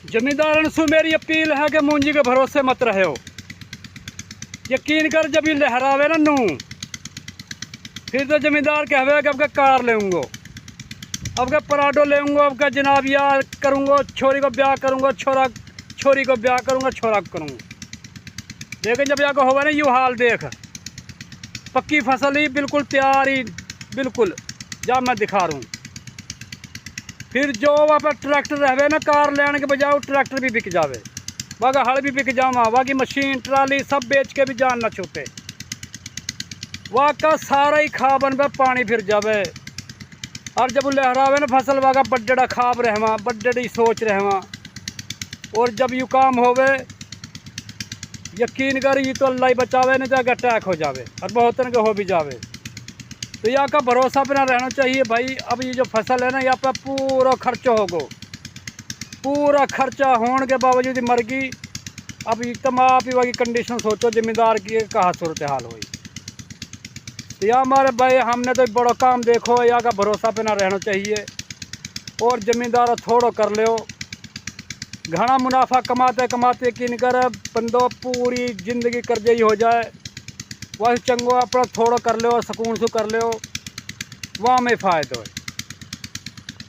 जमींदारन से मेरी अपील है कि मुंजी के भरोसे मत रहो। यकीन कर जब ये लहरावे ना नू फिर तो जमींदार कहवे कि अब का कार लेऊंगो, अब का पराठो लेऊंगो, अब का जनाब यार करूँगो, छोरी को ब्याह करूँगो, छोरी को ब्याह करूँगा, छोरा को करूँगा। लेकिन जब जाकर होगा ना यूँ हाल देख, पक्की फसल ही बिल्कुल तैयार ही बिल्कुल जा मैं दिखा रहा हूँ। फिर जो वहाँ पर ट्रैक्टर रहे ना कार लेने के बजाय ट्रैक्टर भी बिक जावे, वागा हल भी बिक जावा, वाकी मशीन ट्राली सब बेच के भी जान ना छूटे। वहाँ का सारा ही खाबन पे पानी फिर जावे। और जब लहरावे ना फसल वागा बड्डा खाब रहवा, बड्डी सोच रहवा। और जब यू काम होवे यकीन कर ये तो अल्लाह ही बचावे, नहीं तो अटैक हो जावे और बहुत के हो भी जावे। तो यहाँ का भरोसा पे ना रहना चाहिए भाई। अब ये जो फसल है ना यहाँ पर पूरा खर्चा होगा, पूरा खर्चा होने के बावजूद मर गई। अब एकदम आप ही वही कंडीशन सोचो जमींदार की कहाँ सूरत हाल हुई। तो यहाँ हमारे भाई हमने तो बड़ा काम देखो, यहाँ का भरोसा पे ना रहना चाहिए। और जमींदार थोड़ा कर लो, घना मुनाफा कमाते कमाते यकीन कर बंदो पूरी जिंदगी कर्जे ही हो जाए। वह चंगो अपना थोड़ा कर लो, सुकून से कर लो, वहाँ में फ़ायदा है।